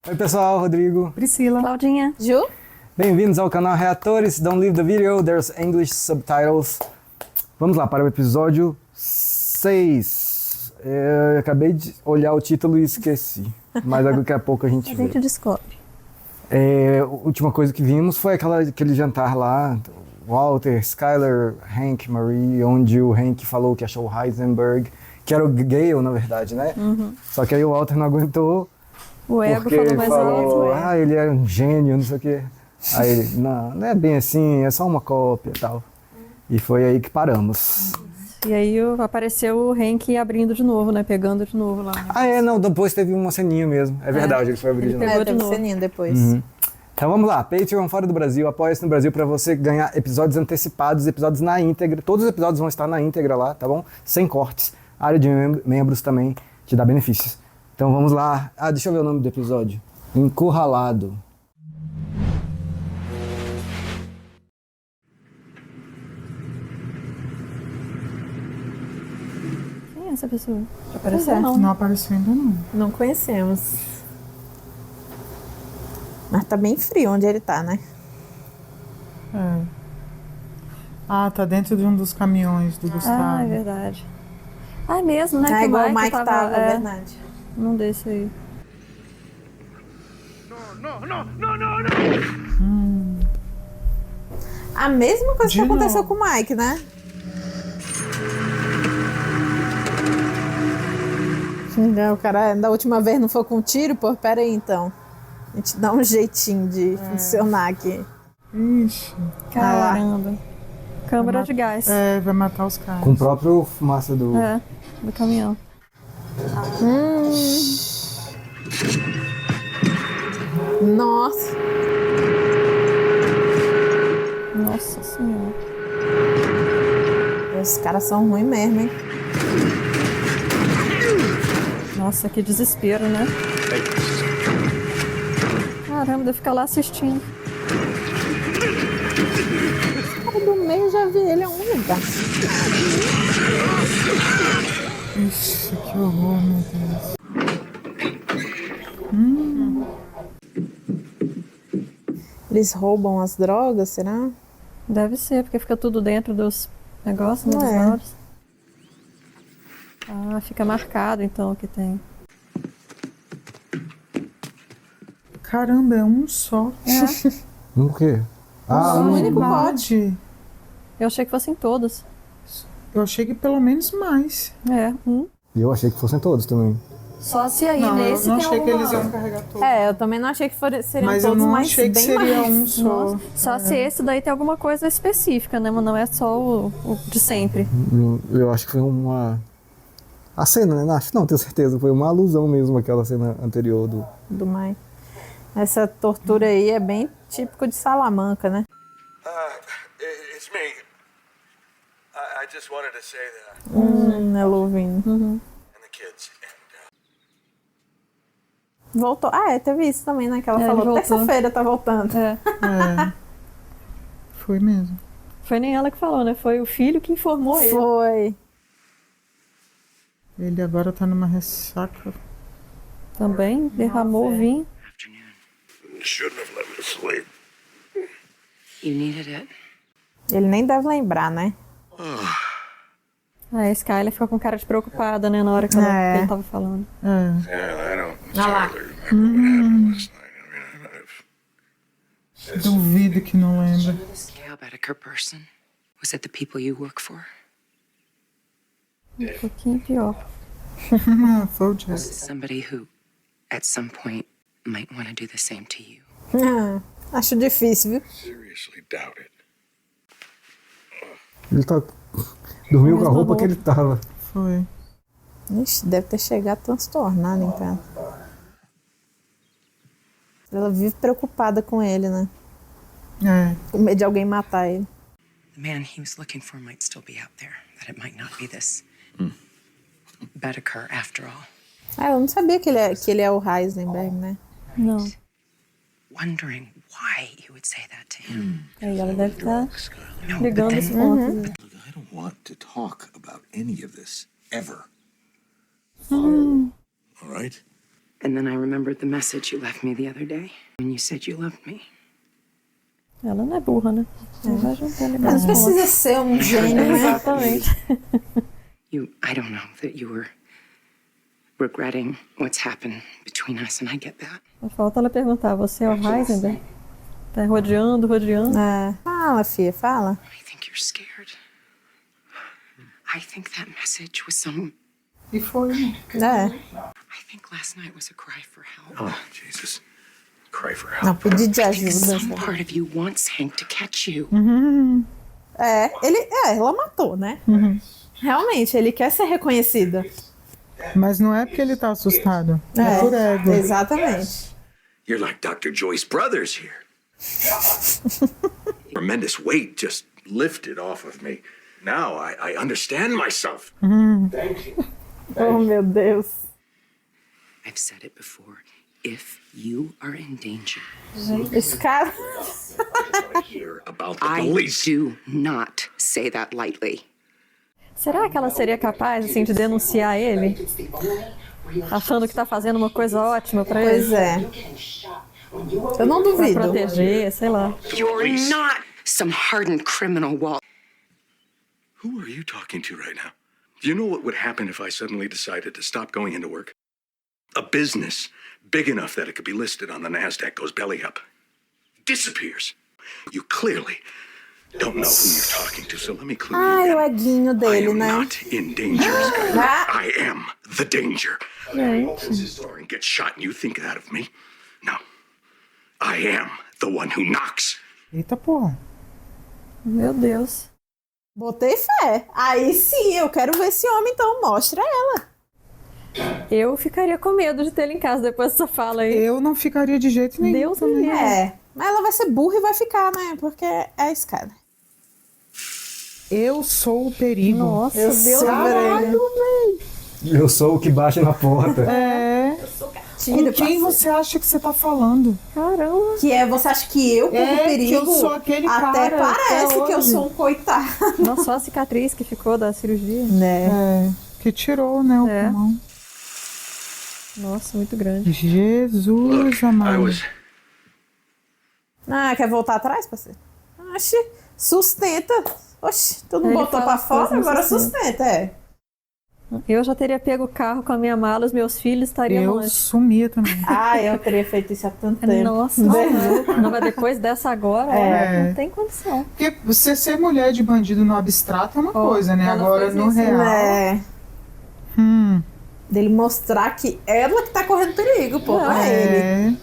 Oi pessoal, Rodrigo. Priscila. Claudinha. Ju? Bem-vindos ao canal Reatores. Don't leave the video, there's English subtitles. Vamos lá para o episódio 6. Eu acabei de olhar o título e esqueci. Mas daqui a pouco a gente vê. A gente descobre. A última coisa que vimos foi aquele jantar lá, Walter, Skyler, Hank, Marie, onde o Hank falou que achou o Heisenberg, que era o Gale, na verdade, né? Uhum. Só que aí o Walter não aguentou. O ego porque falou mais alto. ele é um gênio, não sei o quê. Aí ele, não é bem assim, é só uma cópia e tal. E foi aí que paramos. E aí apareceu o Hank abrindo de novo, né? Pegando de novo lá. Não, depois teve uma ceninha mesmo. É verdade, ele foi abrir de novo. Pegou de Teve novo. ceninha depois. Uhum. Então vamos lá, Patreon fora do Brasil, apoia-se no Brasil para você ganhar episódios antecipados, episódios na íntegra. Todos os episódios vão estar na íntegra lá, tá bom? Sem cortes. A área de membros também te dá benefícios. Então vamos lá. Deixa eu ver o nome do episódio. Encurralado. Quem é essa pessoa? Já Pois apareceu é. não? Não apareceu ainda não. Não conhecemos. Mas tá bem frio onde ele tá, né? É. Ah, tá dentro de um dos caminhões do Gustavo. É verdade. É mesmo, né? É que igual o Mike tava, é verdade. Num desse aí. A mesma coisa que De aconteceu novo. com o Mike, né? O cara da última vez não foi com tiro, pô, pera aí então. A gente dá um jeitinho de funcionar aqui. Ixi. Caramba. Câmara de gás. É, vai matar os caras. Com o próprio fumaça do... Do caminhão. Nossa. Nossa senhora. Os caras são ruins mesmo, hein? Nossa, que desespero, né? Caramba, deve ficar lá assistindo. O cara do meio já vi ele em algum lugar. Ixi, que horror, meu Deus. Eles roubam as drogas, será? Deve ser, porque fica tudo dentro dos negócios, né? Dos É. baldes. Fica marcado então o que tem. Caramba, é um só. O quê? Um único pote. Eu achei que fossem todos. Eu achei que pelo menos mais. E eu achei que fossem todos também. Só se aí Não, nesse eu não tem achei que alguma... eles iam carregar todos. É, eu também não achei que seriam Mas eu todos, não mas achei que bem seria mais. um só. Só se esse daí tem alguma coisa específica, né? Mas não é só o de sempre. Eu acho que foi uma... A cena, né? Acho, não, tenho certeza. Foi uma alusão mesmo àquela cena anterior Do Mike. Essa tortura aí é bem típico de Salamanca, né? It's me. I just wanted to say that. Ela ouvindo. And the kids. Voltou. Teve isso também, né? Que ela Ele falou, voltou. terça-feira tá voltando. É. É. Foi mesmo. Foi nem ela que falou, né? Foi o filho que informou ele. Foi. Ele agora tá numa ressaca. Também derramou o vinho. Shouldn't have let me sleep. You needed it. Ele nem deve lembrar, né? A Skyler ficou com cara de preocupada, né? Na hora que, que ele tava falando. É. Yeah, I don't lá. entirely remember what happened last night. I mean, Duvido que não lembra. How about a Kerr person? Was it the people you work for? Um pouquinho pior. Foi o Jack. Somebody who, at some point, might want to do the same to you. Acho difícil, viu? seriously doubt it. Ele tá... Dormiu com a roupa que ele tava. Foi. Ixi, deve ter chegado transtornado em casa. Ela vive preocupada com ele, né? É. Com medo de alguém matar ele. The man he was looking for might still be out there. That it might not be this Bedeker after all. Eu não sabia que ele é o Heisenberg, né? Não. Wondering why he would say that to him. Aí ela deve estar No, ligando but os then pontos. I don't want want to talk about any of this, ever. All right? And then I remembered the message you left me the other day when you said you loved me. Ela não é burra, né? Ela vai juntar ali Mas mais não precisa pontos. ser um gênio, né? Exatamente. I don't know that you were regretting what's happened between us, and I get that. Falta ela perguntar, você é o Heisenberg? Tá rodeando. É. Fala, filha, fala. I think you're scared. I think that message was some. E foi. É. I think last night was a cry for help. Oh, Jesus. Cry for Não, help. pedido de Because ajuda. some part of you wants Hank to catch you. Ela matou, né? Realmente, ele quer ser reconhecido. Mas não é porque ele tá assustado. É por ego. Exatamente. You're like Dr. Joyce Brothers here. Tremendous weight just lifted off of me. Now I understand myself. Oh, meu Deus. I've said it before. If you are in danger, Esse cara... Hear about the I police. do not say that lightly. Será que ela seria capaz, assim, de denunciar ele? Achando que tá fazendo uma coisa ótima pra ele? Pois é. Eu não Pra duvido. proteger, sei lá. You're not some hardened criminal, Walt. Who are you talking to right now? Do you know what would happen if I suddenly decided to stop going into work? A business big enough that it could be listed on the NASDAQ goes belly up. Disappears. You clearly don't know who you're talking to, so let me clue Ai, you o in. eguinho I dele, am né? not in danger, Skyler. Ah. I am the danger. Gente, And get shot and you think that of me? No. I am the one who knocks. Eita porra. meu Deus. Botei fé. Aí sim, eu quero ver esse homem, então mostra ela. Eu ficaria com medo de ter ele em casa depois dessa fala aí. Eu não ficaria de jeito nenhum. Deus me livre. É, mas ela vai ser burra e vai ficar, né? Porque é a Skyler. Eu sou o perigo. Nossa, Eu Deus sou me livre. Eu sou o que bate na porta. É. Tira, Com quem parceiro. você acha que você tá falando? Caramba. Que é, você acha que eu, como É, perigo, que eu sou aquele até cara, parece até que eu hoje. sou um coitado. Nossa, só a cicatriz que ficou da cirurgia. Né? É. Que tirou, né, o É. pulmão. Nossa, muito grande. Jesus I amado. was Ah, quer voltar atrás, parceiro? Oxi, sustenta. Oxi, tu não Ele botou fala pra as coisas, fora, não agora sustenta. sustenta, é. Eu já teria pego o carro com a minha mala, os meus filhos estariam Eu longe. sumia também. Ah, eu teria feito isso há tanto tempo. Nossa, não, mas depois dessa agora, É. não tem condição. Porque você ser mulher de bandido no abstrato é uma coisa, né? ela Agora fez no isso, real. É. Dele mostrar que ela que tá correndo perigo, pô, não é ele.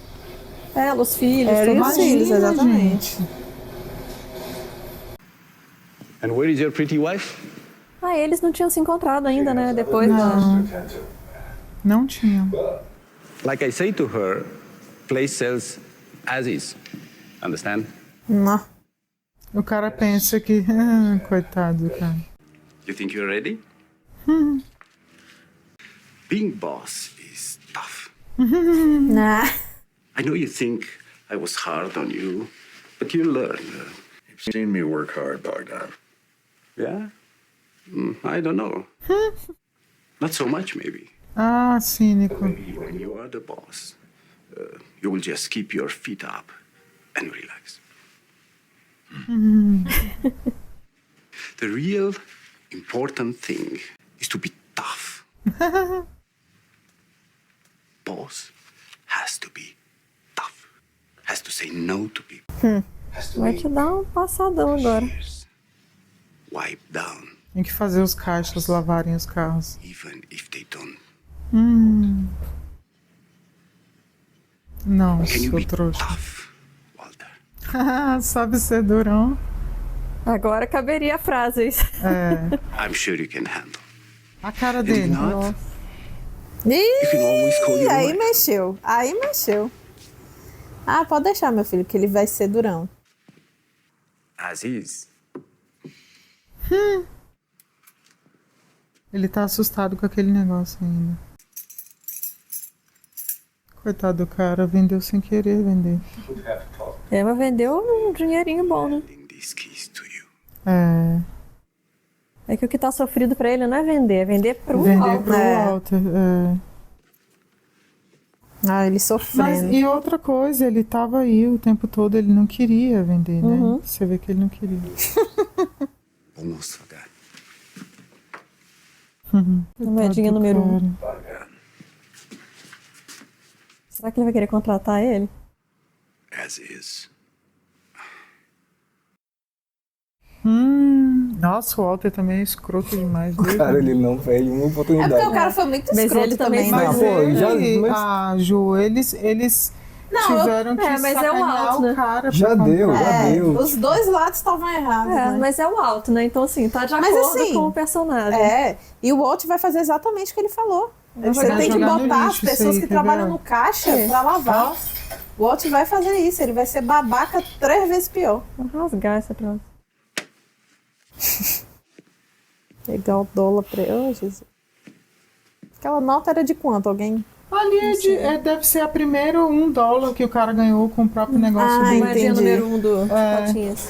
É. Ela, os filhos, Ela e todo os mundo. filhos, Imagina, exatamente. gente. And where is your pretty wife? Ah, eles não tinham se encontrado ainda, né? Depois da... Não tinha. Like I say to her, place sells as is. Understand? Não. O cara pensa que... coitado do cara. You think you're ready? Being boss is tough. Nah. I know you think I was hard on you, but you learn. You've seen me work hard, Bogdan. Yeah? I don't know. Not so much, maybe. Ah, cínico. When you are the boss, you will just keep your feet up and relax. The real important thing is to be tough. Boss has to be tough. Has to say no to people. Vai te dar um passadão agora. Wipe down, Tem que fazer os caixas lavarem os carros. even if they don't. Não, Can you sou be trouxa. tough, Walter? Sabe ser durão. Agora caberia a frase isso. É. I'm sure you can handle. A cara If dele. not, you can always call Ih, your aí wife. mexeu. Aí mexeu. Ah, pode deixar, meu filho, que ele vai ser durão. As is. Ele tá assustado com aquele negócio ainda. Coitado do cara, vendeu sem querer vender. É, mas vendeu um dinheirinho bom, né? These keys to you. É. É que o que tá sofrido pra ele não é vender pro Vender Walter. pro Walter. Ah, ele Mas sofrendo. e outra coisa, ele tava aí o tempo todo, ele não queria vender, né? Uhum. Você vê que ele não queria. Almost forgot. Moedinha número 1. Cara. Será que ele vai querer contratar ele? As is. Nossa, o Walter também é escroto demais. Cara, ele não perde uma É oportunidade. porque o cara foi muito Mas escroto ele também também, faz- né? Mas pô, ele, mas- Ju, eles tiveram que mas é o sacanear alto, o né? cara. Já pra deu, comprar. já deu. Os dois lados estavam errados, né? Mas é o alto, né? Então, assim, tá de Mas, acordo assim, com o personagem. E o Walt vai fazer exatamente o que ele falou. Você jogar tem que no botar as lixo pessoas isso aí, que quer trabalham ver? no caixa pra lavar. O Walt vai fazer isso, ele vai ser babaca 3 vezes pior. Vou rasgar essa pra... Pegar o dólar pra ele. Oh, Jesus. Aquela nota era de quanto? Alguém? Ali deve ser a primeira $1 que o cara ganhou com o próprio negócio dele. Moedinha entendi. número 1 do Patinhas.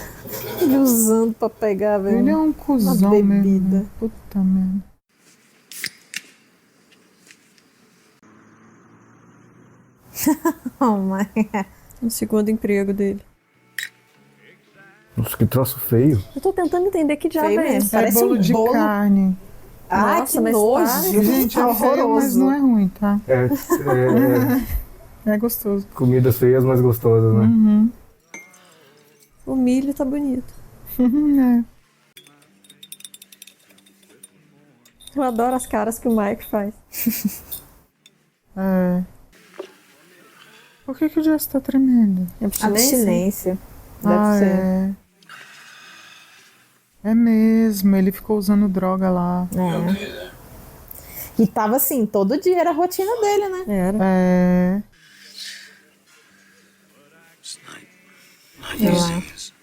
Ele usando pra pegar, velho. Ele é um cuzão bebida. mesmo. Puta merda. Oh, my. O segundo emprego dele. Nossa, que troço feio. Eu tô tentando entender que diabo Feio é mesmo. esse. Parece é bolo um de bolo. carne. Ai, Nossa, que mas nojo. Gente, é feio, mas não é ruim, tá? É gostoso. Comidas feias, mas gostosas, né? O milho tá bonito. É. Eu adoro as caras que o Mike faz. É. Por que o Jess tá tremendo? Abstinência. Deve ser. É mesmo, ele ficou usando droga lá. É. E tava assim, todo dia era a rotina dele, né? Era. É. It's not easy. Is it?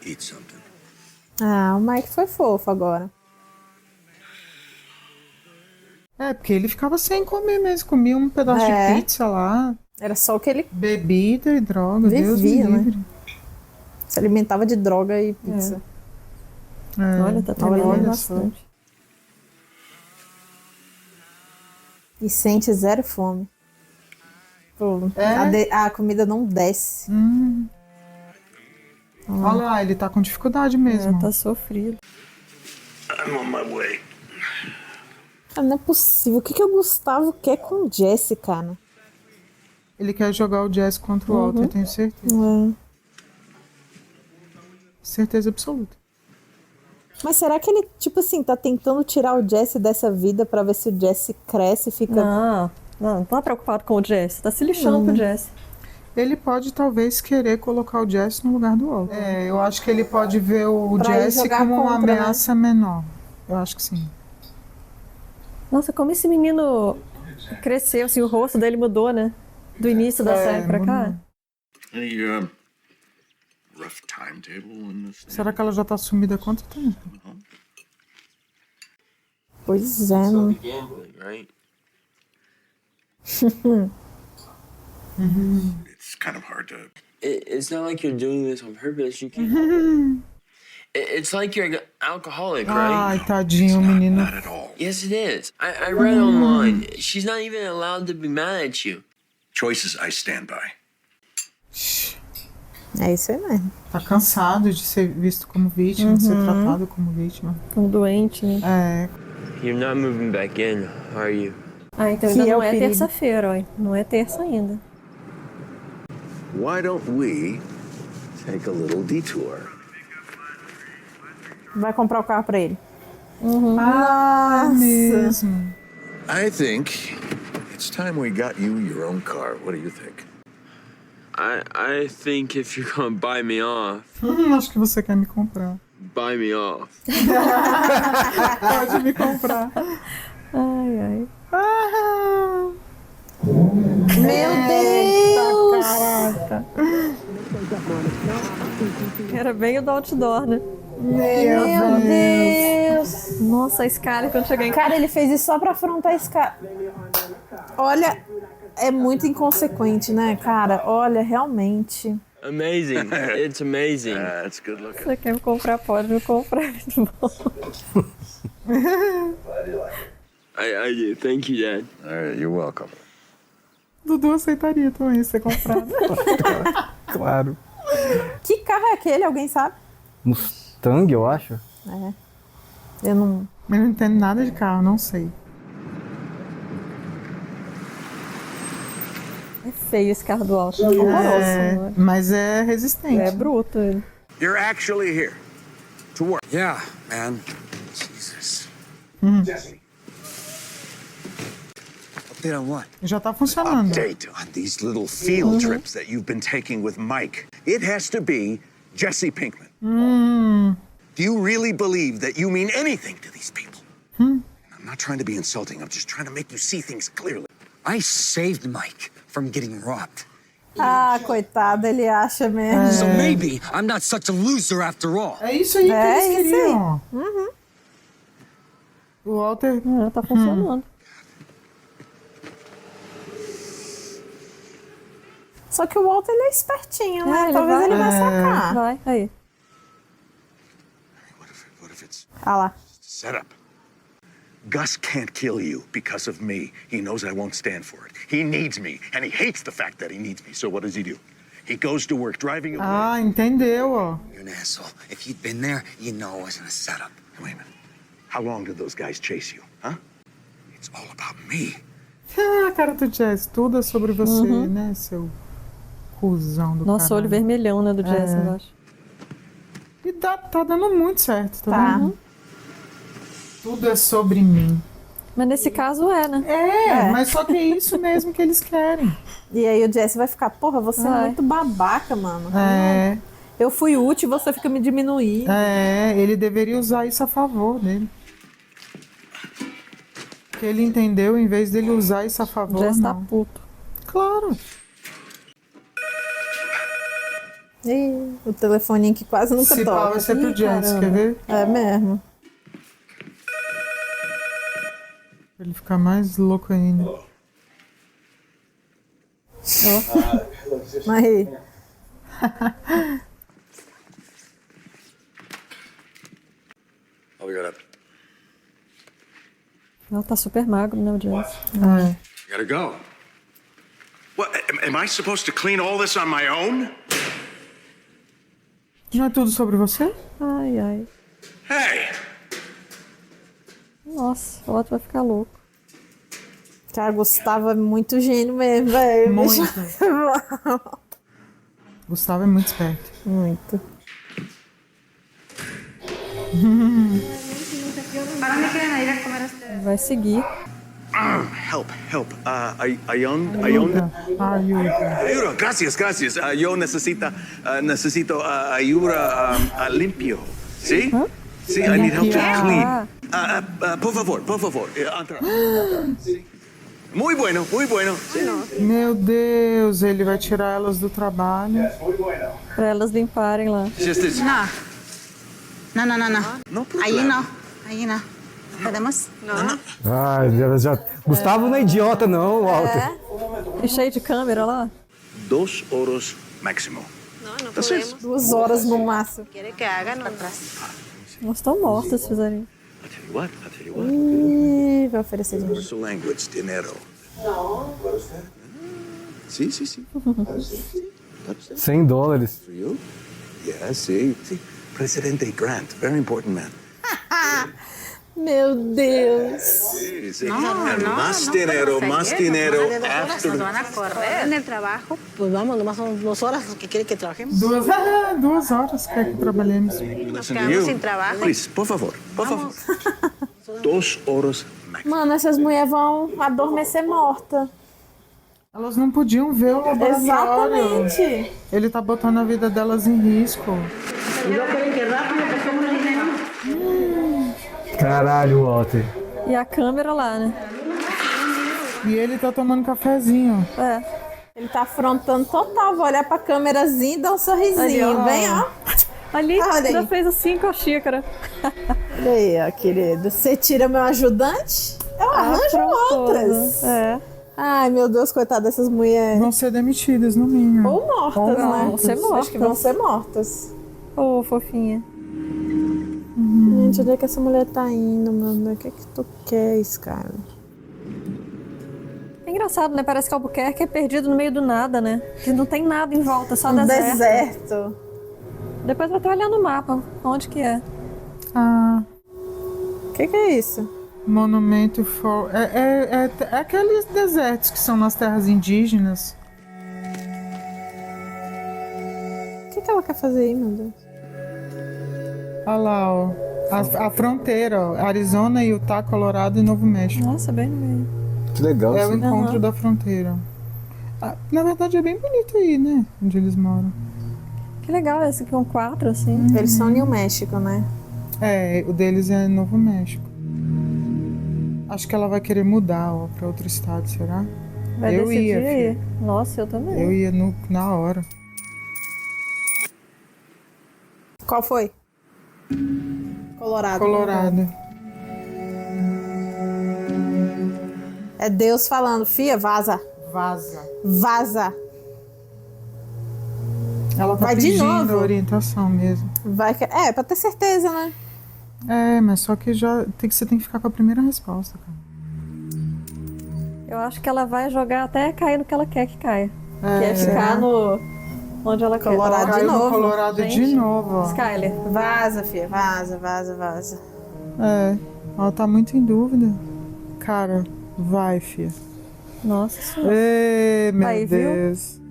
Eat something. Ah, o Mike foi fofo agora. É, porque ele ficava sem comer mesmo, comia um pedaço É. de pizza lá, Era só o que ele bebida e droga, Deus me vivia, né? livre. se alimentava de droga e pizza. É. Olha, tá tremendo Olha só. bastante. E sente zero fome. Pô, É? a comida não desce. Olha lá, ele tá com dificuldade mesmo. Tá sofrido. I'm on my way. Cara, não é possível. O que o Gustavo quer com o Jesse, cara? Ele quer jogar o Jess contra o Walter, eu tenho certeza. Certeza absoluta. Mas será que ele, tipo assim, tá tentando tirar o Jesse dessa vida pra ver se o Jesse cresce e fica... Não tá preocupado com o Jesse. Tá se lixando pro Jesse. Ele pode talvez querer colocar o Jesse no lugar do Walter. É, eu acho que ele pode ver o Pra ele Jesse jogar como uma contra, né? ameaça menor. Eu acho que sim. Nossa, como esse menino cresceu, assim, o rosto dele mudou, né? Do início da série pra cá. Any rough timetable in this? Será que ela já tá sumida há quanto tempo? Pois é, não... Gambling, right? It's kind of hard to. It's not like you're doing this on purpose. You can't. It's like you're an alcoholic, right? Ai, tadinho, o menino. Not at all. Yes, it is. I read online. She's not even allowed to be mad at you. Choices I stand by. É isso aí mesmo. Tá cansado de ser visto como vítima, de ser tratado como vítima. Como doente, né? É, You're not moving back in, are you? Ah, então Que ainda é não o é perigo. terça-feira, ó. Não é terça ainda. Why don't we take a little detour? Vai comprar o carro pra ele. ah, mesmo. I think it's time we got you your own car. What do you think? I think if you're gonna buy me off, Acho que você quer me comprar. buy me off. Pode me comprar. Ai, ai. Ah, Meu Deus! caraca. Era bem o do outdoor, né? Meu Deus! Nossa, a Scarlett quando chegar em casa. Cara, ele fez isso só pra afrontar esse cara. Olha, é muito inconsequente, né, cara? Olha, realmente. Amazing. It's amazing. That's good looking. Você quer me comprar, pode me comprar. Muito bom. I do. Thank you, Dad. All right, you're welcome. Dudu aceitaria também ser comprado. Claro. Que carro é aquele? Alguém sabe? Mustang, eu acho. É. Eu não... Eu não entendo nada de carro, não sei. É feio esse carro do Walter. É horroroso. Mas é resistente. É bruto ele. You're actually here to work. Yeah, man. Jesus. Jesse. Update on what? Já tá funcionando. Update on these little field trips that you've been taking with Mike. It has to be Jesse Pinkman. Do you really believe that you mean anything to these people? I'm not trying to be insulting. I'm just trying to make you see things clearly. I saved Mike from getting robbed. Ah, coitado, ele acha mesmo. So maybe I'm not such a loser after all. É isso aí que eles isso aí. queriam. O Walter... Tá funcionando. Só que o Walter, ele é espertinho, né? ele Talvez vai- ele vai sacar. Vai, aí. What if it's Ah lá. set up? Gus can't kill you because of me. He knows I won't stand for it. He needs me, and he hates the fact that he needs me. So what does he do? He goes to work driving away. Ah, entendeu, ó. You're an asshole. If you'd been there, you know it wasn't a setup. Wait a minute. How long did those guys chase you, huh? It's all about me. Ah, cara do Jazz, tudo é sobre você, né, seu cuzão do Nossa, caralho. olho vermelhão, né, do Jesse, eu acho. E tá dando muito certo, tá Tá. vendo? Tudo é sobre mim. Mas nesse caso é, né? Mas só que é isso mesmo que eles querem. E aí o Jesse vai ficar, porra, você é Vai. muito babaca, mano. É, Eu fui útil, você fica me diminuindo. ele deveria usar isso a favor dele. Que ele entendeu, em vez dele usar isso a O favor, Jesse tá não. puto. Claro. Ih, o telefoninho que quase nunca Se pá, toca. vai ser pro Ih, Jazz, caramba. quer ver? É mesmo. Pra ele ficar mais louco ainda. Aí. Oh, we got up. Ela tá super magro, né, o Jesse? Gotta go. What, am I supposed to clean all this on my own? Não é tudo sobre você? Ai, ai. Hey! Nossa, o Otto vai ficar louco. Cara, Gustavo é muito gênio mesmo, velho. Muito. Gustavo é muito esperto. Muito. Vai seguir. Help. Ayun? Ayuda. Ayuda, gracias. Yo necesito ayuda limpio. ¿Sí? Sí, I need help to clean. Por favor. Entra. Muy bueno. Meu Deus, ele vai tirar elas do trabalho. Pra elas limparem lá. Just this. No. No problem. Ahí no. ¿Podemos? Ai, já... Gustavo não é idiota, não, Walter. E cheio de câmera lá. 2 horas máximo. That's it. 2 horas no máximo. ¿Quiere que haga? No atrás. Elas estão mortas se fizerem. I'll tell you what. Ih, vai oferecer dinheiro. Universal language, dinero. Sí. $100. For you? Yeah, sí. Presidente Grant, very important man. Meu Deus. Sí. And más dinero after. Nos van a correr. En el trabajo, pues vamos, nomás son 2 horas que quiere que trabajemos. 2 horas quer que trabalhemos. Nos Listen to quedamos you. sin trabajo. Please, por favor. 2 horas máximo. Mano, essas mulheres vão adormecer morta. Elas não podiam ver o laboratório. Exatamente. Ele tá botando a vida delas em risco. Caralho, Walter. E a câmera lá, né? E ele tá tomando cafezinho. É. Ele tá afrontando total. Vou olhar pra câmerazinha e dar um sorrisinho. Ali, ó. Bem, ó. Ali, Olha já aí. fez assim com a xícara. Olha aí, ó, querido. Você tira meu ajudante, eu arranjo Pronto. outras. É. Ai, meu Deus, coitada dessas mulheres. Vão ser demitidas, no mínimo. Ou mortas, né? Vão ser mortas. Acho que vão ser mortas. Ô, fofinha. Gente, onde é que essa mulher tá indo, meu Deus? O que é que tu quer, Skyler? É engraçado, né? Parece que Albuquerque é perdido no meio do nada, né? Que não tem nada em volta, só deserto. Depois vai até olhar no mapa, onde que é. Ah, O que é isso? monumento for... É aqueles desertos que são nas terras indígenas. O que ela quer fazer aí, meu Deus? Olha lá, ó. A fronteira, ó. Arizona, Utah, Colorado e Novo México. Nossa, bem no meio. Que legal. É o Assim. encontro da fronteira. Ah, na verdade é bem bonito aí, né? Onde eles moram. Que legal, esse aqui é um 4, assim. Eles são New México, né? É, o deles é Novo México. Acho que ela vai querer mudar, ó, pra outro estado, será? Vai Eu decidir ia, aí. filho. Nossa, eu também. Eu ia na hora. Qual foi? Colorado. Colorado. É Deus falando, fia, vaza. Vaza. Vaza. Ela tá Vai de pedindo novo. orientação mesmo. Vai que... É, pra ter certeza, né? É, mas só que você tem que ficar com a primeira resposta, cara. Eu acho que ela vai jogar até cair no que ela quer que caia. É. Que é ficar no... Onde ela quer. Colorado de Caiu no novo. Colorado Gente. de novo, ó. Skyler. Vaza, fia, vaza, vaza, vaza. É, ela tá muito em dúvida. Cara, vai, filha. Nossa senhora. Ei, meu Aí, viu? Deus.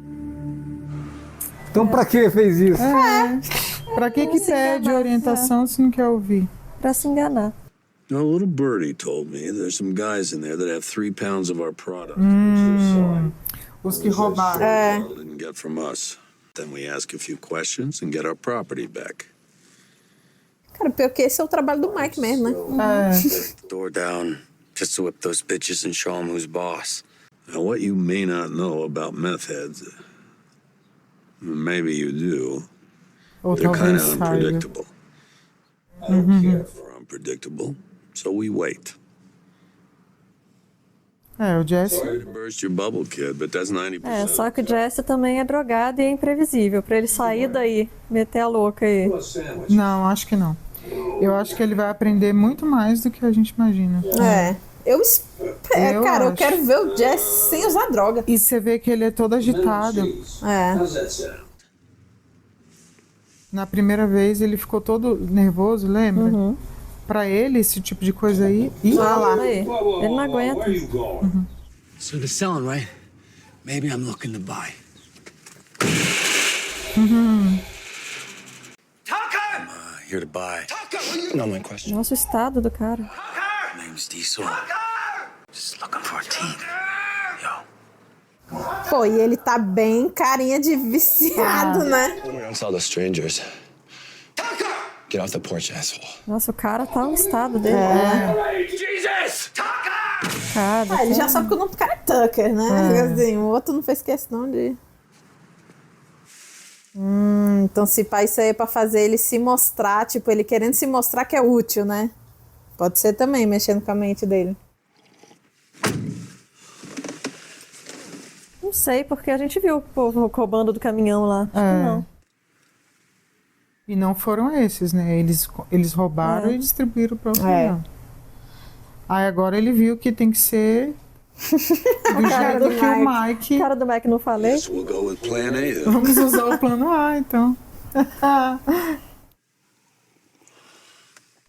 Então pra que fez isso? Pra que que se pede enganar, orientação se não quer ouvir? Pra se enganar. A little birdie told me there's some guys in there that have 3 pounds of our product. Os que roubaram. Didn't get from us. Then we ask a few questions and get our property back. Cara, pior que esse é o trabalho do Mike mesmo, né? Door down just to whip those bitches and show them who's boss. Now, what you may not know about meth heads, maybe you do, Ou they're kind talvez of saiba. unpredictable. I don't care if we're unpredictable, so we wait. É, o Jesse. Sorry to burst your bubble, kid, but that's 90%. É, só que o Jesse também é drogado e é imprevisível. Pra ele sair daí, meter a louca aí. Não, acho que não. Eu acho que ele vai aprender muito mais do que a gente imagina. É. Eu acho. quero ver o Jesse sem usar droga. E você vê que ele é todo agitado. É. Na primeira vez ele ficou todo nervoso, lembra? Pra ele, esse tipo de coisa aí. Ih, Olha lá. Aí, ele não aguenta. So they're selling, right? Maybe I'm looking to buy. Here to buy. Not my question. Nossa, o estado do cara. Name's Diesel. Just looking for a teen. Yo. Pô, e ele tá bem carinha de viciado, né? We don't sell to strangers. Get off the porch, asshole. Nossa, o cara tá no estado dele. Jesus! Cara, Ele já sabe que o nome do cara é Tucker, né? Assim, o outro não fez questão de... Então se pá, isso aí é pra fazer ele se mostrar, tipo, ele querendo se mostrar que é útil, né? Pode ser também, mexendo com a mente dele. Não sei, porque a gente viu o povo roubando do caminhão lá. Acho que não. E não foram esses, né? Eles roubaram e distribuíram para o caminhão. Aí agora ele viu que tem que ser do jeito que o Mike... Cara do Mike, não falei? Guess we'll go with plan A then. Vamos usar o plano A, então.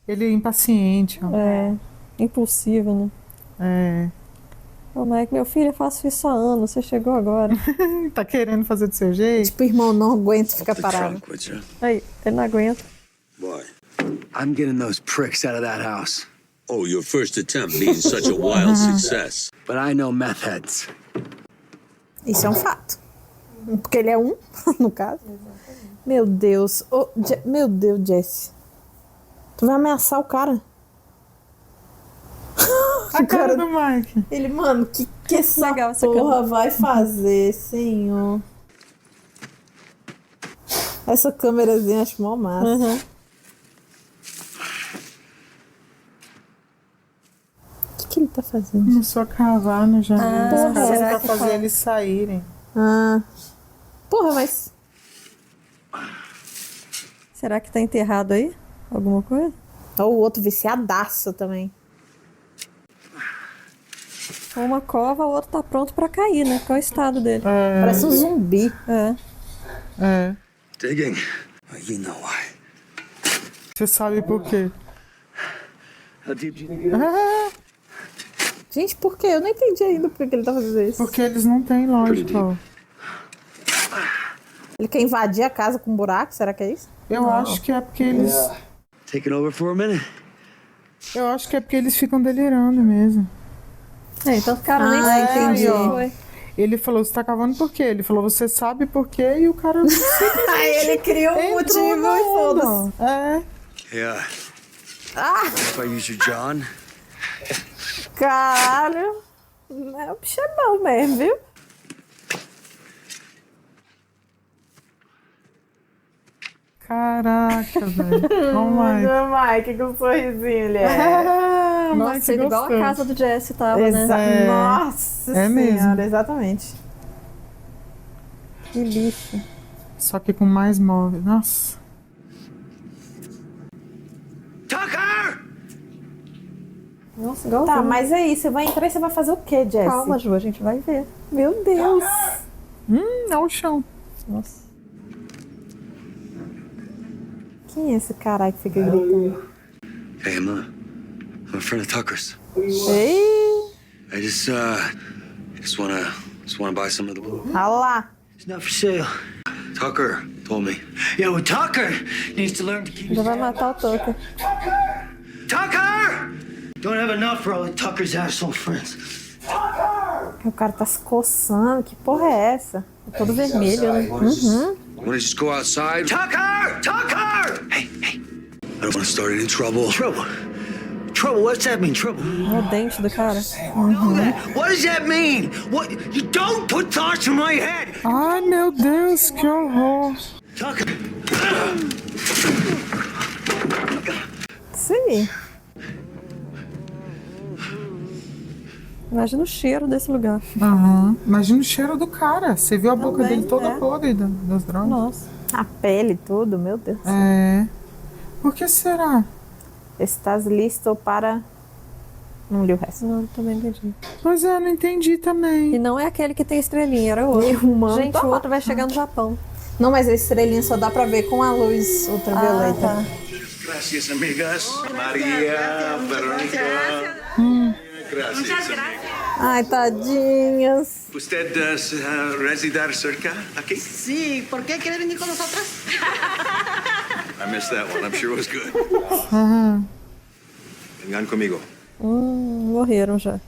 Ele é impaciente, ó. É, impulsivo, né? É. Ô, Mike, meu filho, eu faço isso há anos, você chegou agora. Tá querendo fazer do seu jeito? Tipo, irmão, não aguento ficar The parado. trunk, would you? Aí, ele não aguenta. Why? I'm getting those pricks out of that house. Oh, your first attempt being such a wild success. But I know meth heads. Isso é um fato. Porque ele é um, no caso. Meu Deus. Meu Deus, Jesse. Tu vai ameaçar o cara? A cara do Mike. Ele, mano, que essa Legal essa porra câmera. vai fazer, senhor? Essa câmerazinha acho mó massa. O que ele tá fazendo? Começou a cavar no jardim. Ah, será pra que fazer fala? eles saírem. Ah. Porra, mas... Será que tá enterrado aí? Alguma coisa? Ou o outro viciadaço também. Uma cova, o outro tá pronto pra cair, né? Qual é o estado dele? Parece um zumbi. É. Digging. You know why. Você sabe por quê? How deep do you think it is? Ah, Gente, por quê? Eu não entendi ainda por que ele tá fazendo isso. porque eles não têm lógica. Ele quer invadir a casa com um buraco? Será que é isso? Eu acho que é porque eles... Taking over for a minute. Eu acho que é porque eles ficam delirando mesmo. Então o cara nem Ah, sabe entendi. onde foi. Ele falou, você tá cavando por quê? Ele falou, você sabe por quê? E o cara Aí ele criou um motivo e foda-se. É. Yeah. Ah, If I use your John, caralho. O bicho é bom mesmo, viu? Caraca, velho. Oh, Mike, com um sorrisinho ele Nossa, ele igual a casa do Jesse tava, né? Nossa É senhora, mesmo. exatamente. Que lixo. Só que com mais móveis. Nossa. Tucker! Nossa, igual Tá, mas é isso. Você vai entrar e você vai fazer o quê, Jesse? Calma, Ju, a gente vai ver. Meu Deus. É o chão. Nossa. Quem é esse caralho que fica gritando? Hey, I'm a friend of Tucker's. Ei, I just wanna buy some of the blue. olha lá. It's not for sale. Tucker told me. Yeah, well, Tucker needs to learn to keep. Já vai matar o Tucker. Tucker! Don't have enough for all of Tucker's asshole friends. O cara tá se coçando. Que porra é essa? Todo vermelho, né? Wanna just go outside? Tucker! Tucker! Hey! I don't wanna start any trouble. Trouble? Trouble? What's that mean, trouble? Olha o dente do cara. What does that mean? What? You don't put thoughts in my head! Ai, meu Deus, que horror. Tucker! Sim. Imagina o cheiro desse lugar. Imagina o cheiro do cara. Você viu a boca Também, dele toda é. podre das drogas? Nossa. A pele e tudo, meu Deus. É. Por que será? Estás listo para... Não li o resto. Não, também entendi. Pois é, não entendi também. E não é aquele que tem estrelinha, era outro. Meu mano, Gente, tá o lá. outro vai chegar no Japão. Não, mas a estrelinha só dá pra ver com a luz ultravioleta. Ah, tá. Gracias, amigas. María, Verónica. Gracias. Ai, tadinhas. ¿Usted reside cerca aquí? Sí, ¿por qué quiere venir con nosotras? I missed that one. I'm sure it was good. Vengan conmigo. Morreram já.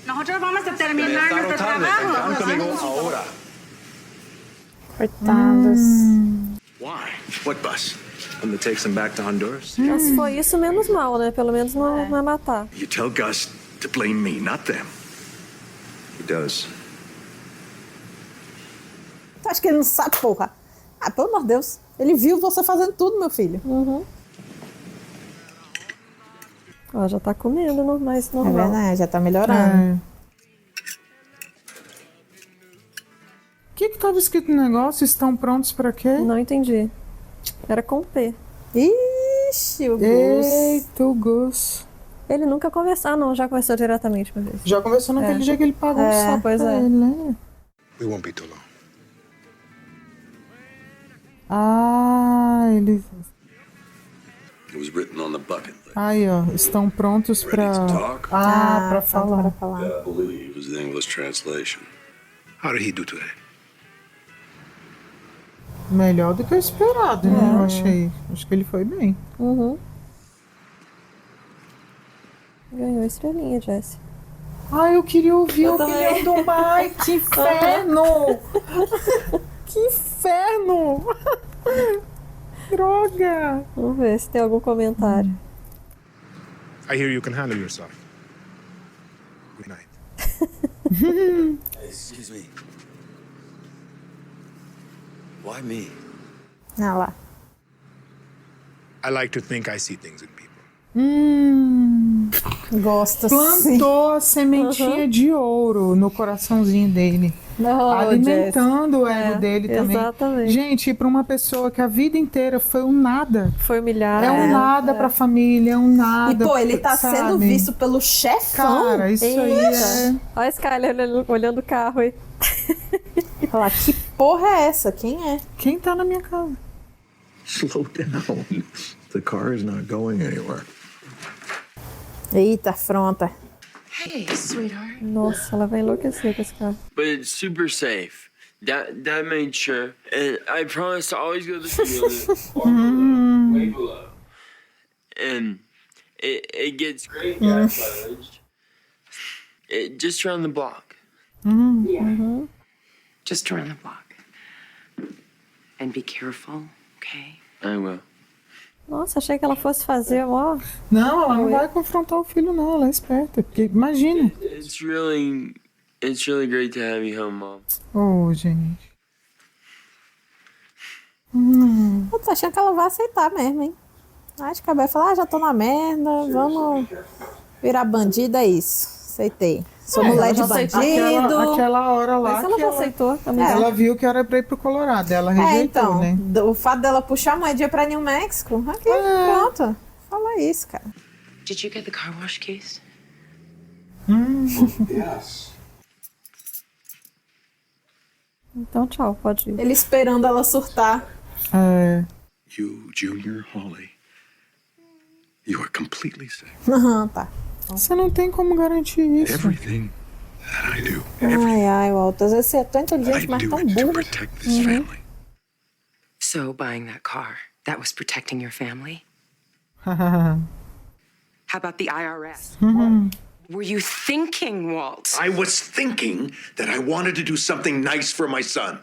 Nosotros vamos a terminar nuestro trabajo. ahora. Coitadas. Why? What bus? I'm gonna take some back to Honduras. Mas se foi isso, menos mal, né? Pelo menos não vai matar. You tell Gus to blame me, not them. He does. Tu acha que ele não sabe, porra? Ah, pelo amor de Deus. Ele viu você fazendo tudo, meu filho. Ó, já tá comendo, mais É normal. verdade, já tá melhorando. O que tava escrito no negócio? Estão prontos pra quê? Não entendi. Era com P. Ixi, o Gus. Eita, o Gus. Ele nunca conversou. Ah, não, já conversou diretamente uma vez. Já conversou naquele dia que ele pagou o sapo pois pra é. ele, né? We won't be too long. Ah, ele... It was written on the bucket list. Aí, ó. Estão prontos pra... Ready to talk? Ah, pra pronto falar. pra falar. I believe was the English translation. How did he do today? Melhor do que o esperado, né? Eu achei. Acho que ele foi bem. Ganhou estrelinha, Jesse. Ai, eu queria ouvir a opinião do Mike. Que inferno! Que inferno! Droga! Vamos ver se tem algum comentário. I hear you can handle yourself. Good night. Excuse me. Why me? Ah lá. I like to think I see things in people. Gosta Plantou a sementinha de ouro no coraçãozinho dele. Alimentando o ego dele também. Exatamente. Gente, para uma pessoa que a vida inteira foi um nada. Foi humilhado. É um nada pra família, é um nada. E, pô, ele tá sabe? sendo visto pelo chefão. Cara, isso aí é... Olha esse cara olhando o carro aí. Falar, que porra é essa? Quem é? Quem tá na minha casa? Slow down. The car is not going anywhere. Eita, afronta. Hey, sweetheart. Nossa, ela vai enlouquecer com esse carro. But it's super safe. That made sure. And I promise to always go to the field way below. And it gets great gas mileage. Just around the block. Yeah. Just around the block. And be careful, okay? I will. Nossa, achei que ela fosse fazer, ó. Não, ela não vai confrontar o filho, não. Ela é esperta. Porque, imagina. It's really great to have you home, Mom. Oh, gente. Eu tô achando que ela vai aceitar mesmo, hein? Acho que ela vai falar, já tô na merda, vamos virar bandida, é isso. Aceitei. Sou mulher de bandido. Aquela hora lá. Mas ela já aceitou. Ela viu que era pra ir pro Colorado. Ela rejeitou, né? O fato dela puxar a moedinha pra New Mexico, aqui, pronto. Fala isso, cara. Did you get the car wash keys? Yes. Então, tchau, pode ir. Ele esperando ela surtar. You, Junior Hawley, you are completely safe. Tá. Você não tem como garantir isso. Everything that I do, Ai, Walter, às vezes você é tão inteligente, mas tão burro. protect this family. So buying that car, that was protecting your family? How about the IRS? Were you thinking, Walt? I was thinking that I wanted to do something nice for my son.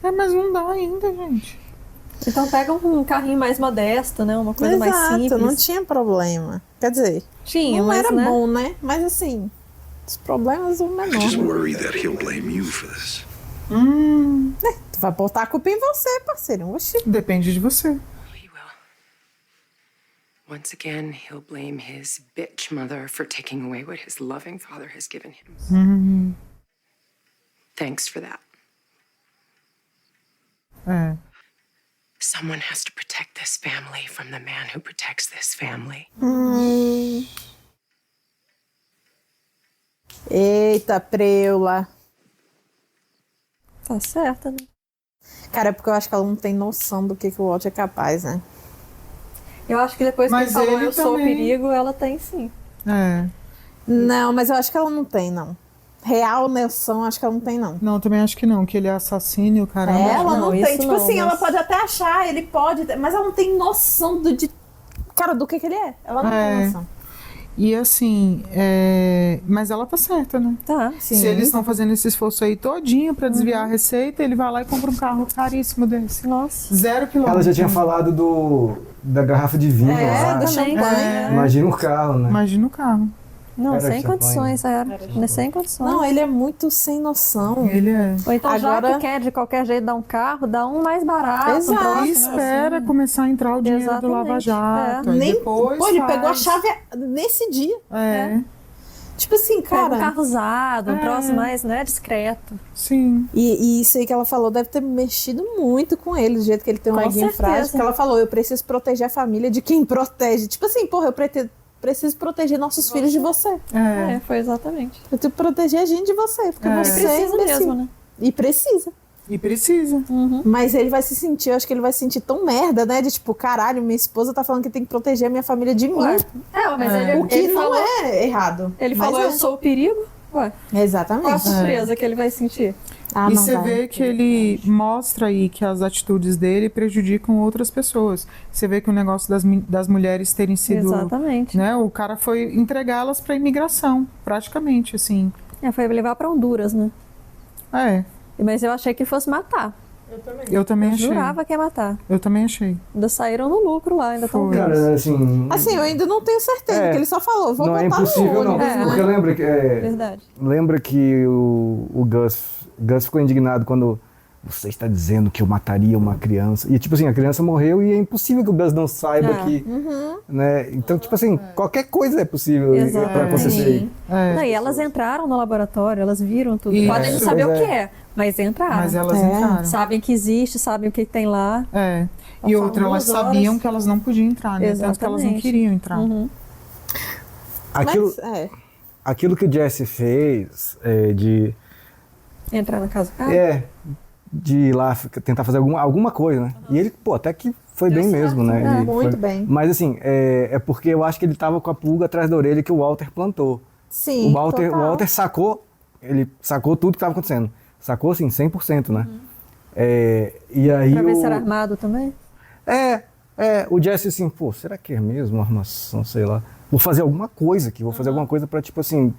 Mas não dá ainda, gente. Então pega um carrinho mais modesto, né? Uma coisa mais simples. Não tinha problema. Quer dizer, tinha, não mas, era né? bom, né? Mas assim, os problemas são I just menores. worry that he'll blame you for this. Tu vai botar a culpa em você, parceiro. Oxi. Depende de você. Once again, he'll blame his bitch mother for taking away what his loving father has given him. Thanks for that. Someone has to protect this family from the man who protects this family. Eita, preula. Tá certa, né? Cara, é porque eu acho que ela não tem noção do que o Walt é capaz, né? Eu acho que depois que ele falou ele eu sou o também. perigo, ela tem sim. Não, mas eu acho que ela não tem, não. Real noção, acho que ela não tem, não. Não, também acho que não, que ele é assassino e o caramba. Ela não tem. Tipo assim, ela mas- pode até achar, ele pode, mas ela não tem noção cara, do que ele é. Ela não tem noção. E assim, mas ela tá certa, né? Tá. Se eles estão fazendo esse esforço aí todinho pra desviar a receita, ele vai lá e compra um carro caríssimo desse. Nossa. 0 km. Ela já tinha falado da garrafa de vinho lá. do champanhe. Imagina o carro, né? Imagina o carro. Não, Era sem champanhe. condições, era. Sem condições. Não, ele é muito sem noção. Ele é. Ou então, já Agora- que quer de qualquer jeito dar um carro, dá um mais barato. Exato. próximo, E espera começar a entrar o dinheiro do Lava Exatamente, Jato. aí Nem, depois pô, ele faz. pegou a chave nesse dia. Tipo assim, Pega cara. um carro usado, um troço mais, né, discreto. Sim. E isso aí que ela falou deve ter mexido muito com ele, do jeito que ele tem um Com eguinho certeza. frágil. Que ela falou, eu preciso proteger a família de quem protege. Tipo assim, porra, eu preciso proteger nossos filhos de você. Foi exatamente. Eu tenho que proteger a gente de você, porque você E precisa é imbecil. mesmo, né? E precisa. E precisa. Mas ele vai se sentir, eu acho que ele vai se sentir tão merda, né? De tipo, caralho, minha esposa tá falando que tem que proteger a minha família de mim. Mas O que ele não falou, é errado. Ele Mas falou, é. eu sou o perigo. Ué, Exatamente. qual a surpresa que ele vai sentir? E você vê que ele mostra aí que as atitudes dele prejudicam outras pessoas. Você vê que o negócio das mulheres terem sido... Exatamente. Né, o cara foi entregá-las para imigração, praticamente, assim. Foi levar pra Honduras, né? Mas eu achei que fosse matar. Eu também achei. Jurava que ia matar. Eu também achei. Ainda saíram no lucro lá, ainda estão vivos. Cara, assim... Assim, eu ainda não tenho certeza, porque ele só falou, vou não botar é impossível, no não. ônibus, né? Porque lembra que... Verdade. Lembra que o Gus ficou indignado quando você está dizendo que eu mataria uma criança. E, tipo assim, a criança morreu e é impossível que o Gus não saiba que... Né? Então, tipo assim, qualquer coisa é possível para acontecer. Não, e elas entraram no laboratório, elas viram tudo. Isso. Podem não saber o que é, mas entraram. Mas elas entraram. Sabem que existe, sabem o que tem lá. E outra, elas sabiam que elas não podiam entrar, né? Tanto que elas não queriam entrar. Aquilo que o Jesse fez de... Entrar na casa do cara? De ir lá tentar fazer alguma coisa, né? E ele, até que foi bem mesmo, né? Muito bem. Mas assim, é porque eu acho que ele tava com a pulga atrás da orelha que o Walter plantou. Sim, o Walter sacou, ele sacou tudo que estava acontecendo. Sacou, assim, 100%, né? E aí pra ver se era armado também? O Jesse assim, será que é mesmo uma armação, sei lá. Vou fazer alguma coisa aqui, vou fazer alguma coisa pra, tipo assim...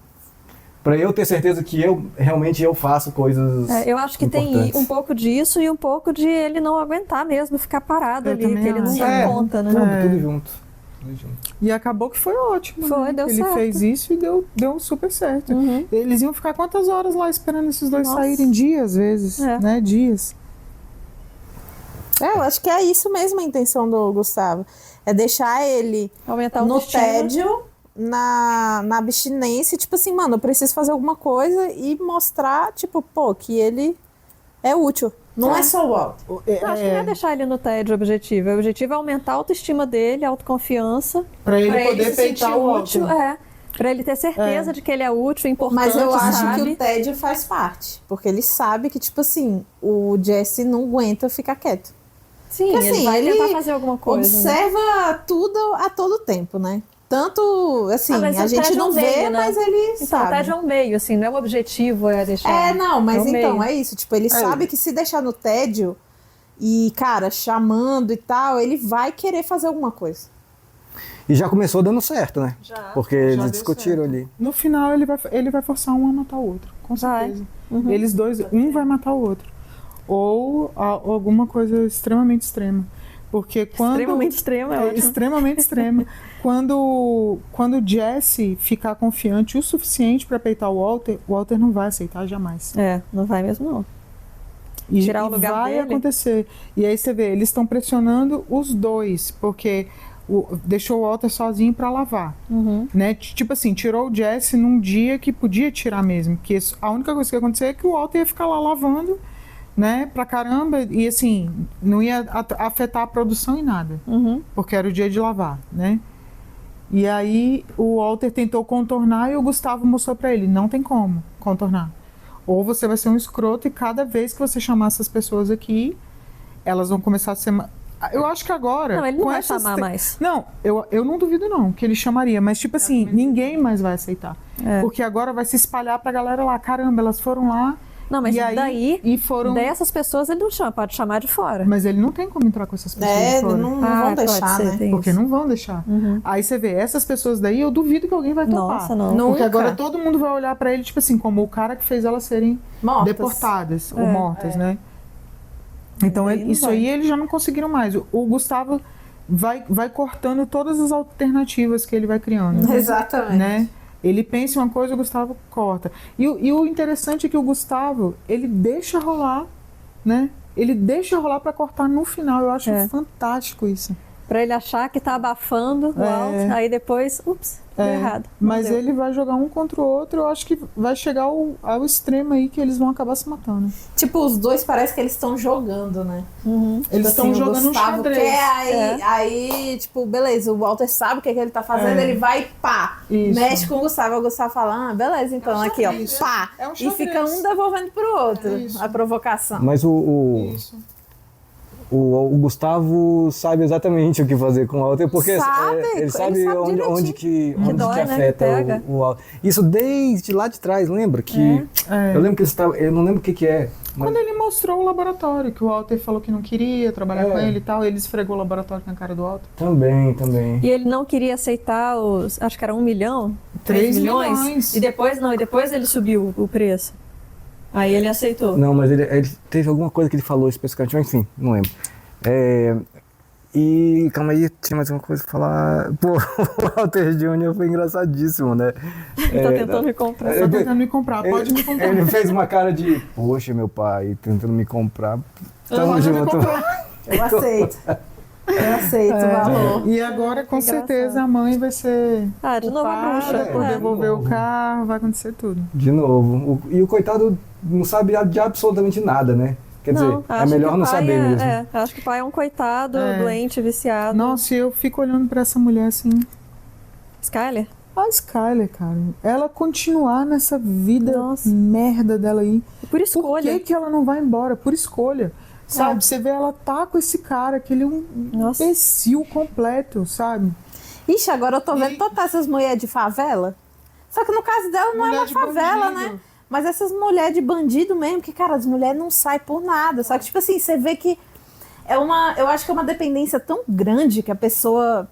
Pra eu ter certeza que eu faço coisas eu acho que importantes. Tem um pouco disso e um pouco de ele não aguentar mesmo, ficar parado ali, que ele não dá conta, né? Tudo junto. E acabou que foi ótimo. Foi, deu ele certo. Ele fez isso e deu super certo. Eles iam ficar quantas horas lá esperando esses dois saírem? Dias, às vezes, né? Dias. Eu acho que é isso mesmo a intenção do Gustavo. É deixar ele no tédio, na abstinência, tipo assim, mano, eu preciso fazer alguma coisa e mostrar, tipo, que ele é útil. Não é só o Walter. Eu acho que não é deixar ele no tédio objetivo. O objetivo é aumentar a autoestima dele, a autoconfiança. Pra ele poder peitar o útil. Pra ele ter certeza de que ele é útil, importante. Mas eu acho que o tédio faz parte. Porque ele sabe que, tipo assim, o Jesse não aguenta ficar quieto. Sim, porque, assim, ele vai tentar fazer alguma coisa. Observa tudo a todo tempo, né? Tanto, assim, a gente não vê, mas ele sabe. O tédio é um meio, assim, não é o objetivo, deixar... não, mas então, é isso. Tipo, ele sabe que se deixar no tédio e, cara, chamando e tal, ele vai querer fazer alguma coisa. E já começou dando certo, né? Porque eles discutiram ali. No final, ele vai forçar um a matar o outro, com certeza. Eles dois, um vai matar o outro. Ou alguma coisa extremamente extrema. Porque quando... Extremamente extrema, é extremamente extrema. Quando o Jesse ficar confiante o suficiente para peitar o Walter não vai aceitar jamais. Não vai mesmo não. E tirar o lugar vai dele. Acontecer. E aí você vê, eles estão pressionando os dois, porque deixou o Walter sozinho para lavar. Né? Tipo assim, tirou o Jesse num dia que podia tirar mesmo. Porque a única coisa que ia acontecer é que o Walter ia ficar lá lavando, né, pra caramba, e assim, não ia afetar a produção em nada, porque era o dia de lavar, né? E aí o Walter tentou contornar e o Gustavo mostrou pra ele, não tem como contornar. Ou você vai ser um escroto e cada vez que você chamar essas pessoas aqui, elas vão começar a ser... Eu acho que agora... Não, ele não vai chamar mais. Não, eu não duvido não, que ele chamaria, mas tipo assim, ninguém mais vai aceitar. Porque agora vai se espalhar pra galera lá, caramba, elas foram lá... Não, mas daí dessas pessoas ele não chama, pode chamar de fora. Mas ele não tem como entrar com essas pessoas de fora. Não vão deixar, né? Porque não vão deixar. Aí você vê, essas pessoas daí, eu duvido que alguém vai topar. Nossa, não. Porque agora todo mundo vai olhar pra ele, tipo assim, como o cara que fez elas serem deportadas ou mortas, né? Então, isso aí eles já não conseguiram mais. O Gustavo vai cortando todas as alternativas que ele vai criando. Exatamente. Né? Ele pensa em uma coisa, o Gustavo corta. E o interessante é que o Gustavo, ele deixa rolar, né? Ele deixa rolar pra cortar no final. Eu acho fantástico isso. Pra ele achar que tá abafando o alto, aí depois, deu errado. Mas ele vai jogar um contra o outro, eu acho que vai chegar ao extremo aí que eles vão acabar se matando. Tipo, os dois parece que eles estão jogando, né? Eles estão assim, jogando um xadrez. Aí, tipo, beleza, o Walter sabe o que ele tá fazendo, ele vai mexe com o Gustavo fala, beleza, então, aqui, ó, pá. E fica um devolvendo pro outro a provocação. Mas o Gustavo sabe exatamente o que fazer com o Walter, porque ele sabe onde que afeta o Walter. Isso desde lá de trás, lembra? Que eu lembro que eu não lembro o que é. Mas... Quando ele mostrou o laboratório, que o Walter falou que não queria trabalhar com ele e tal, ele esfregou o laboratório na cara do Walter. Também. E ele não queria aceitar acho que era 1 milhão? 3 milhões. E depois ele subiu o preço. Aí ele aceitou. Não, mas ele teve alguma coisa que ele falou especificamente, mas enfim, não lembro. E calma aí, tinha mais uma coisa pra falar. Pô, o Walter Jr. foi engraçadíssimo, né? Tá tentando me comprar. Tá tentando me comprar, pode me comprar. Ele fez uma cara de, poxa, meu pai, tentando me comprar. Tamo junto. Eu aceito. Eu aceito o valor. E agora, com certeza, a mãe vai ser. De novo a bruxa. Por devolver o carro, vai acontecer tudo. De novo. E o coitado não sabe de absolutamente nada, né? Quer dizer, é melhor não saber mesmo. Acho que o pai é um coitado, doente, viciado. Nossa, eu fico olhando pra essa mulher assim. Skyler? A Skyler, cara. Ela continuar nessa vida merda dela aí. Por escolha. Por que ela não vai embora? Por escolha. Sabe? Você vê ela tá com esse cara, que ele é um imbecil completo, sabe? Ixi, agora eu tô vendo todas essas mulheres de favela. Só que no caso dela não é uma favela, né? Mas essas mulheres de bandido mesmo, que, cara, as mulheres não saem por nada. Só que, tipo assim, você vê que eu acho que é uma dependência tão grande que a pessoa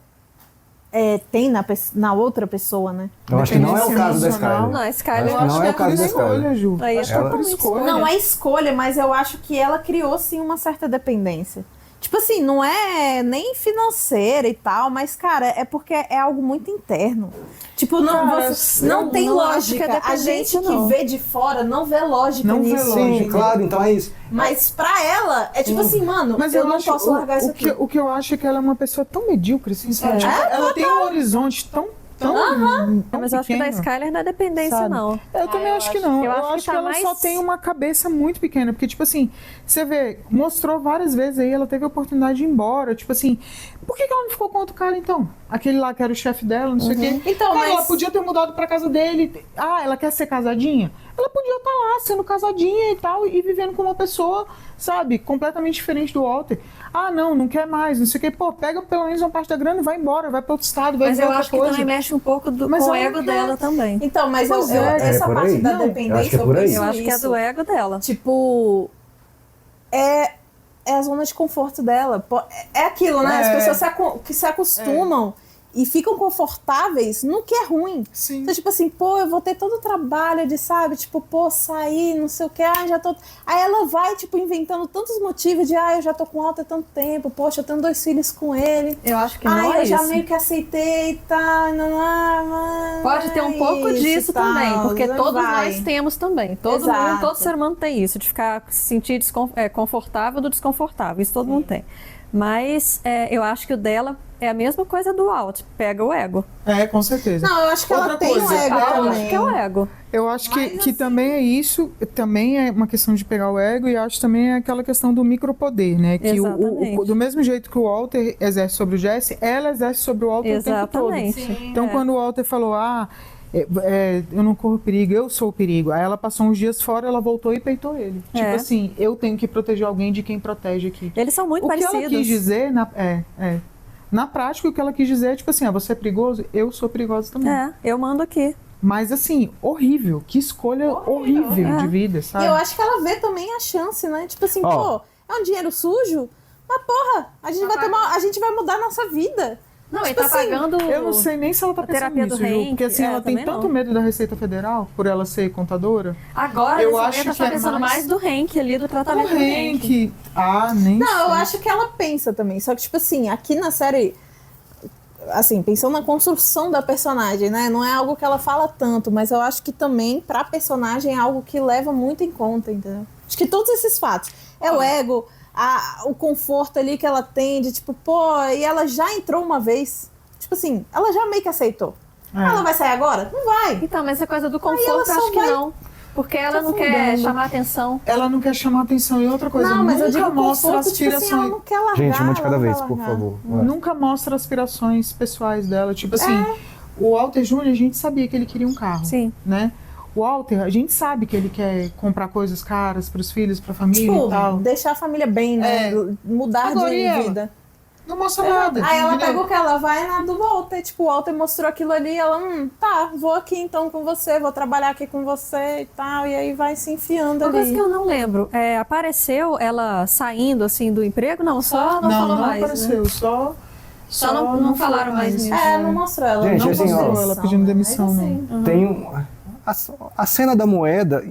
tem na outra pessoa, né? Eu acho que não é o caso da Skyler. Não, a Skyler não é o caso da Skyler. Ju. Aí acho que é por escolha. Não é escolha, mas eu acho que ela criou, sim, uma certa dependência. Tipo assim, não é nem financeira e tal, mas, cara, é porque é algo muito interno. Tipo, não tem lógica. A gente que vê de fora não vê lógica nisso. Sim, claro, então é isso. Mas pra ela, é tipo assim, mano, mas eu não posso largar isso aqui. O que eu acho é que ela é uma pessoa tão medíocre, assim, sabe? Tipo, ela tem um horizonte tão mas eu acho que da Skyler não é dependência, sabe? não. Eu também acho que não. Eu acho que ela só tem uma cabeça muito pequena. Porque, tipo assim, você vê, mostrou várias vezes aí, ela teve a oportunidade de ir embora. Tipo assim, por que ela não ficou com outro cara, então? Aquele lá que era o chefe dela, não sei o quê. Então, cara, ela podia ter mudado pra casa dele. Ah, ela quer ser casadinha? Ela podia estar lá, sendo casadinha e tal, e vivendo com uma pessoa, sabe, completamente diferente do Walter. Ah, não quer mais, não sei o quê. Pô, pega pelo menos uma parte da grana e vai embora, vai pra outro estado, vai ver outra coisa. Mas eu acho que também mexe um pouco com o ego dela também. Então, mas essa parte da dependência, eu acho que é do ego dela. Tipo, é a zona de conforto dela. É aquilo, né? As pessoas que se acostumam e ficam confortáveis no que é ruim. Sim. Então, tipo assim, pô, eu vou ter todo o trabalho de, sabe, tipo, pô, sair, não sei o que, já tô... Aí ela vai, tipo, inventando tantos motivos de, eu já tô com Walter há tanto tempo, poxa, eu tenho 2 filhos com ele. Eu acho que não é eu já isso. meio que aceitei e tal, Pode ter um pouco disso também, porque todos nós temos também. Todo mundo, todo ser humano tem isso, de ficar, se sentir confortável do desconfortável, isso todo mundo tem. Mas eu acho que o dela é a mesma coisa do Walter, pega o ego. Com certeza. Não, eu acho que ela tem um ego também. Eu acho que é o ego. Eu acho que também é isso, também é uma questão de pegar o ego, e acho também é aquela questão do micropoder, né? Que do mesmo jeito que o Walter exerce sobre o Jesse, ela exerce sobre o Walter o tempo todo. Sim, então, quando o Walter falou, eu não corro perigo, eu sou o perigo. Aí ela passou uns dias fora, ela voltou e peitou ele. Tipo assim, eu tenho que proteger alguém de quem protege aqui. Eles são muito parecidos. O que ela quis dizer, na prática, o que ela quis dizer é tipo assim, você é perigoso? Eu sou perigosa também. Eu mando aqui. Mas assim, horrível. Que escolha horrível de vida, sabe? E eu acho que ela vê também a chance, né? Tipo assim, pô, é um dinheiro sujo? Mas porra, a gente vai mudar a nossa vida. Não, tipo ele tá pagando. Eu não sei nem se ela tá pensando nisso, Ju, porque assim, ela tem tanto medo da Receita Federal, por ela ser contadora. Agora, eu acho que ela tá pensando mais do Henk ali, do tratamento do Henk. Nem Não, sei. eu acho que ela pensa também. Só que, tipo assim, aqui na série, assim, pensando na construção da personagem, né? Não é algo que ela fala tanto, mas eu acho que também, pra personagem, é algo que leva muito em conta, entendeu? Acho que todos esses fatos. É o ego, o conforto ali que ela tem de, tipo, pô, e ela já entrou uma vez. Tipo assim, ela já meio que aceitou. Ela vai sair agora? Não vai. Então, mas essa coisa do conforto, eu acho que não. Porque ela não quer chamar atenção. Ela não quer chamar atenção. E outra coisa, não, mas nunca eu digo mostra conforto, aspirações. Tipo assim, ela não quer largar, gente, uma de cada vez, por favor. Nunca mostra aspirações pessoais dela. Tipo assim, o Walter Jr., a gente sabia que ele queria um carro. Sim. Né? O Walter, a gente sabe que ele quer comprar coisas caras pros filhos, pra família tipo, e tal. Deixar a família bem, né? Mudar de vida. Não mostra nada. Aí ela pegou que ela vai na do Walter. Tipo, o Walter mostrou aquilo ali, ela, tá, vou aqui então com você, vou trabalhar aqui com você e tal. E aí vai se enfiando ali. Uma coisa que eu não lembro, apareceu ela saindo assim do emprego? Não, só não falou mais. Não apareceu, né? Só não falaram mais nisso. Não mostrou ela. Gente, não assim, mostrou ela pedindo demissão, assim, não. Tem a cena da moeda,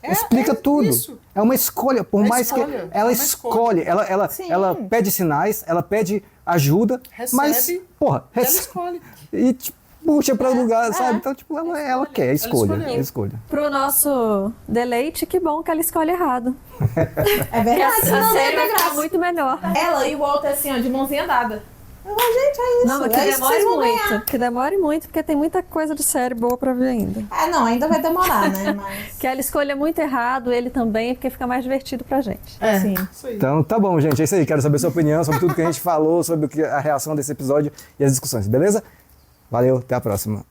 explica tudo. Isso. É uma escolha, por É mais escolha, que ela escolhe, ela pede sinais, ela pede ajuda, Recebe, mas, porra, ela escolhe. E tipo, puxa pra lugar, sabe? Então, tipo, ela quer, é escolha. Pro nosso deleite, que bom que ela escolhe errado. É verdade, a série vai ficar muito melhor. Ela e o Walter assim, ó, de mãozinha dada. Gente, é isso. Não, mas que é demore muito. Que demore muito, porque tem muita coisa de série boa pra ver ainda. Não, ainda vai demorar, né? Mas... Que ela escolha muito errado, ele também, porque fica mais divertido pra gente. Sim. Então, tá bom, gente. É isso aí. Quero saber sua opinião sobre tudo que a gente falou, sobre a reação desse episódio e as discussões, beleza? Valeu, até a próxima.